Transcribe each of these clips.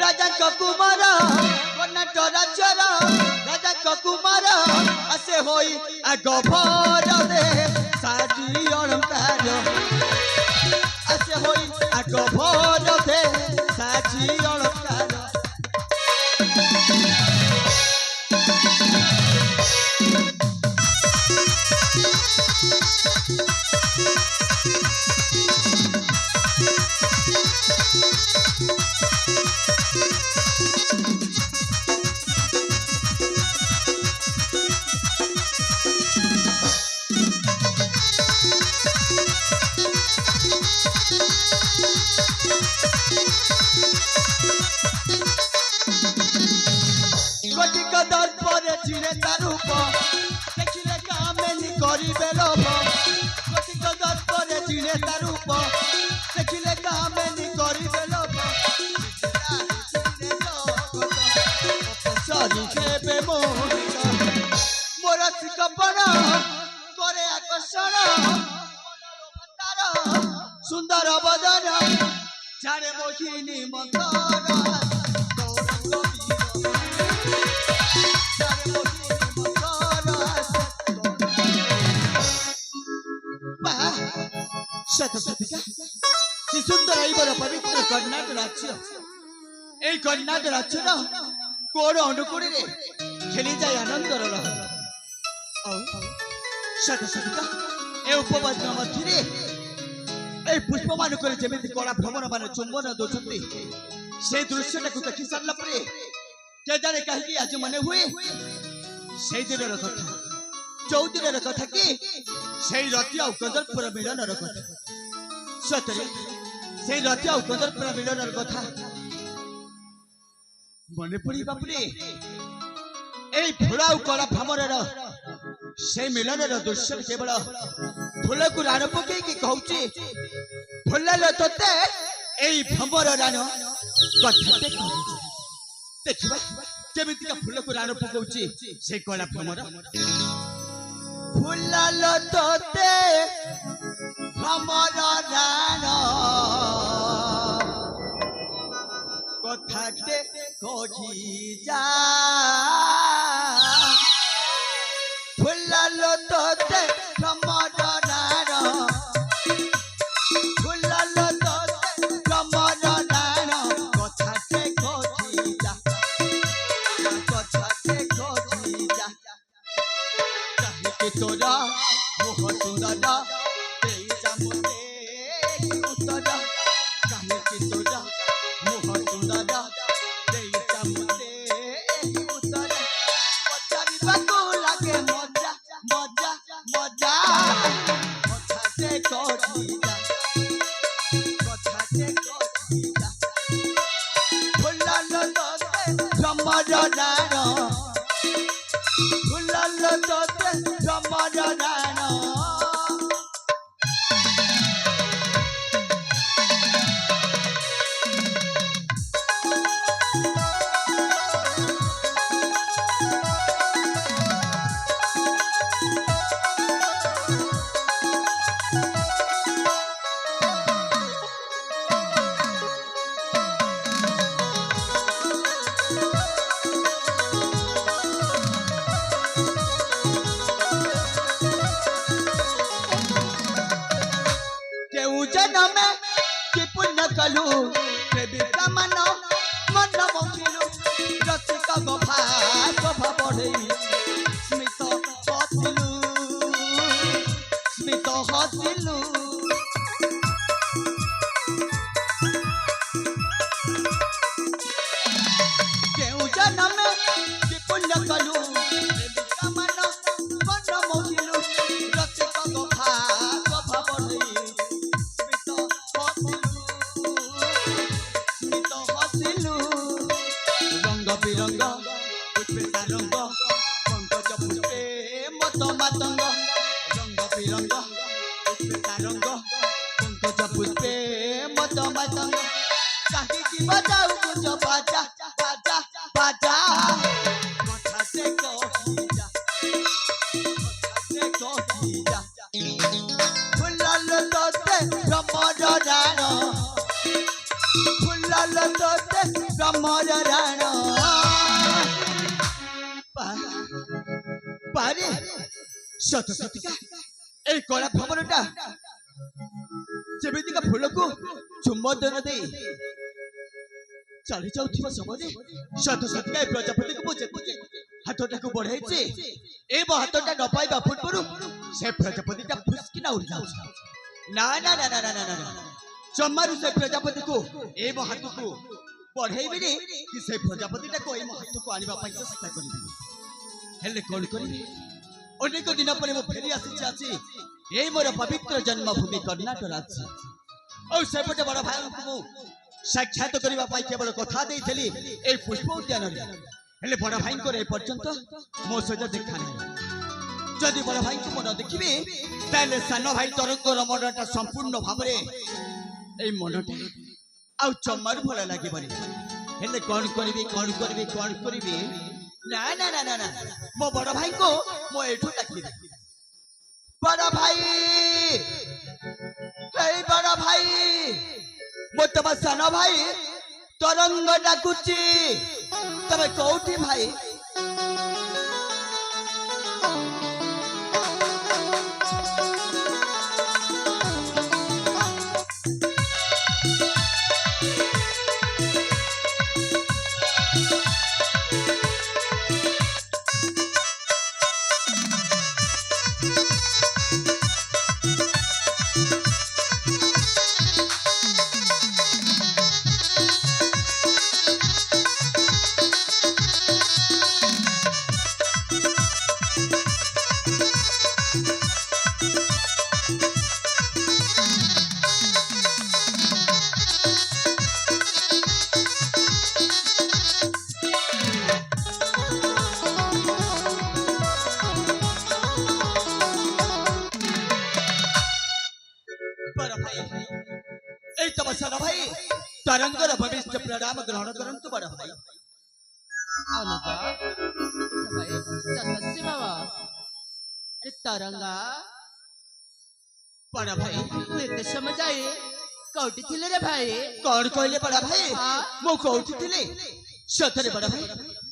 राजा कुमार कर्नाटक राज्यर राजा कुमार आसे होई गभर दे साजी अलंकार आसे होई गभर दे साजी अलंकार सुंदर बदन झाड़े मोहिनी मंदर सुंदर पवित्र कर्नाटक राज्य এই कर्नाटक राज्य कोण अनुकूल खेली जाए आनंदर उपवाद्य मध्य पुष्प मानक जमी कला भ्रमण मान चुंबन दौरान से दृश्य देखी सारा के जाने कहीं आज मन हुए से दिन कथा चौ दिन कथा कि रति आ कंदरपुर मिलन कथा सतरे से रति आ कंदरपुर मिलन कथा मन पड़ी बापरे फूल आ कला भ्रमण से मिलन दृश्य केवल फूल को रान पकई कहूँ फूल ते भ्रमर रान कथाते देखा केमिका फूल को रान पकाउची से कला भ्रमर फूल ते भ्रमर रान कथाते कही जा फूल ते भ्रमर रान तोरा मोह सुंदर उत्तर कहे कि तोरा मोह सुंदर उत्तर पचारिबा लगे मजा मजा मजा कथा से कही जा कथा से कही जा फूल भ्रमर रान फूल भ्रमर रान कलु देविका मन मन मंगिलु रसिक गभा गभा बढ़े स्मित हसिलु स्मित हसिलु केउ जन्म कि पुण्य कलु देविका मन मन मंगिलु रसिक गभा गभा बढ़े बिरंग पुष्पे सारंग पंकज पुष्पे मत मातंग रंग बिरंग पुष्पे सारंग पंकज पुष्पे मत मातंग कहीं की बजाऊ कुछ बाजा बाजा बाजा कथा से कही जा कथा से कही जा फूल ते भ्रमर रान फूल ते भ्रमर मोर राण पारे सत सतिका ए कला भवनटा जेमितिका फूल को चुम्बन दे चली जाउथिबा समय सत सतिका ए प्रजापति को जेति हाथटा को बढ़ाइছে ए हाथटा न पाइबा पूर्व से प्रजापतिटा फुसकिना उड़ जाउ ना ना ना ना ना ना ना जम्मारु से प्रजापति को ए हाथ को बढ़ाइबे रे कि से प्रजापतिटा को ए हाथ को आनिबा पई चेष्टा करिबे हेले कोन करिबे अनेक दिन पर मो फेरी आसी ए मोर पवित्र जन्मभूमि कर्नाटक राज्य और सेपटे बड़ भाई को साक्षात करबा पाई केवल कथा देइथली ए पुष्प उद्यान रे हेले बड़ भाई को ए पर्यंत मो सहित देखा नहीं जदि बड़ भाई को मन देखिबे ताले सान भाई तरंगर मनटा संपूर्ण भाबरे ए मनटा आ चम्मार भल लागिबनी हेले कोन करबी ना ना ना ना ना मो बड़ भाई को मो एठो डाकी बड़ भाई ए बड़ भाई मो तब सान भाई तरंग डाकुची तबे कोठी भाई तरंगर भविष्य प्रणाम ग्रहण करंतु बड़ भाई अनुजा भाई सत्य बाबा अरे तरंगा बड़ भाई तू एते समझ आए कोठी थिले रे भाई कौन कहले बड़ भाई मो कोठी थिले सतरे बड़ भाई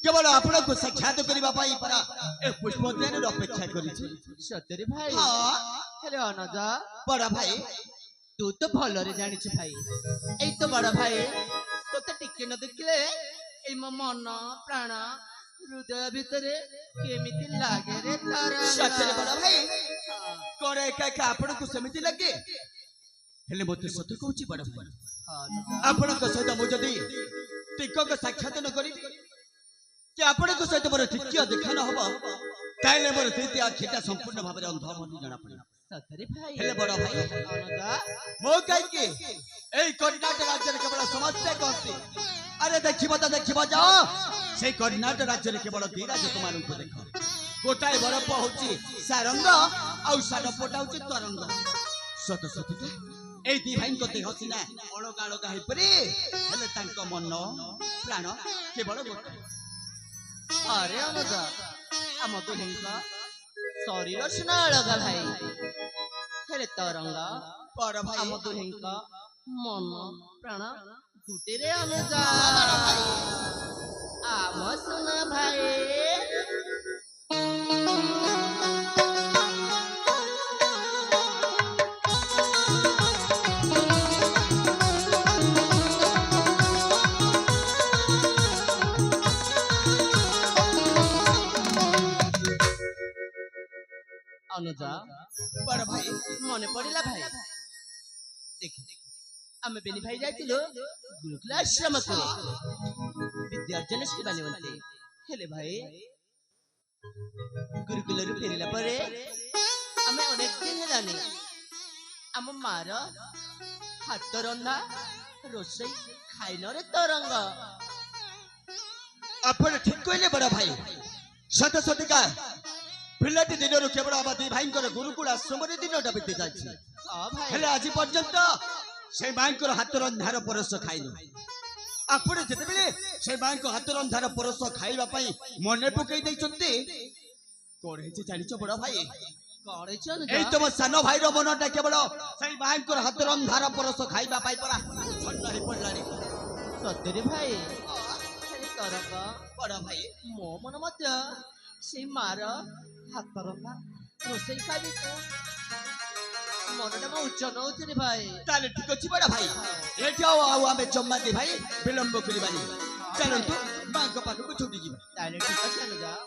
केवल आपण को साक्षात करबा पाई परा ए पुष्पोद्यान रे अपेक्षा करी छी सतरे भाई हां अरे अनुजा बड़ भाई तू तो भल रे जानि छ भाई ए तो बड़ भाई तो टिके न देखले ए मो मन प्राण हृदय भितरे केमिति लागे रे तारा सतरे बड़ भाई करे का आपण को समिति लगे हेले मते सत्य कहूची बड़ भाई आपण को सहित मो जदी टिको को साक्षात न करी कि आपण को सहित मोर टिकियो देखा न हबो ताइले मोर तृतीय आखिटा संपूर्ण भाबरे अंध मनी जाना पड़े सतरे भाई हेले बड़ भाई अनुजा मो काई के ए कर्नाटक राज्य रे केवल समस्या कहती अरे देखिबो जाओ से कर्नाटक राज्य रे केवल दी राज्य तुमार को देखो गोटाए बरफ होची सारंग आ सारपटा होची तरंग सत सत ए दी भाई को देह सिना अलगा अलगा हे परे हेले तांको मन प्राण केवल गोटे अरे अनुजा हम तो हिंका शरीर सुना अलगा भाई हेले तरंगा बड़ भाई हम तो हिंका मन प्राण गुटे रे अनुजा आम सुना भाई अनुजा बड़ भाई मने पड़िला भाई देख आमे बेनी भाई जाइतिलो गुरुकुल आश्रम को विद्यार्जन शिखा निमंते हेले भाई गुरुकुल रु फेरिला परे आमे अनेक दिन हेलानी आम मार हाथ रंधा रोसई खाइन रे तरंग आपण ठीक कहले बड़ भाई सत सतिका पिलाटी दिन रु केवल आबादी भाई गुरुकुल आश्रम रे दिनटा बीती जाछि हां भाई हेले आज पर्यंत से मां हाथ रंधार परस खाइनु आपण जेते बेले से मां हाथ रंधार परस खाइबा पई मने पकई दैचंती कोड़े जे जानिचो बड़ भाई कोड़े चन ए तुम सान भाई रो मनटा केवल से मां हाथ रंधार परस खाइबा पई परा छटा हे पडलानी सत्य रे भाई ତରକା ବଡ ଭାଇ ମୋ ମନ ମଧ୍ୟ ସେଇ ମାର ହାତ ରନ୍ଧା ରୋଷେଇ ଖାଇବାକୁ ମନଟା ମୋ ଉଚ୍ଚ ନଉଛି ରେ ଭାଇ। ତାହେଲେ ଠିକ ଅଛି ବଡ ଭାଇ ଏଠି ଆଉ ଆମେ ଜମା ଦେ ଭାଇ ବିଳମ୍ବ କରିବାନି ଚାଲନ୍ତୁ ମାଙ୍କ ପାଖକୁ ଛୁଟି ଯିବା। ତାହେଲେ ଠିକ ଅଛି ଆମେ ଯାଅ।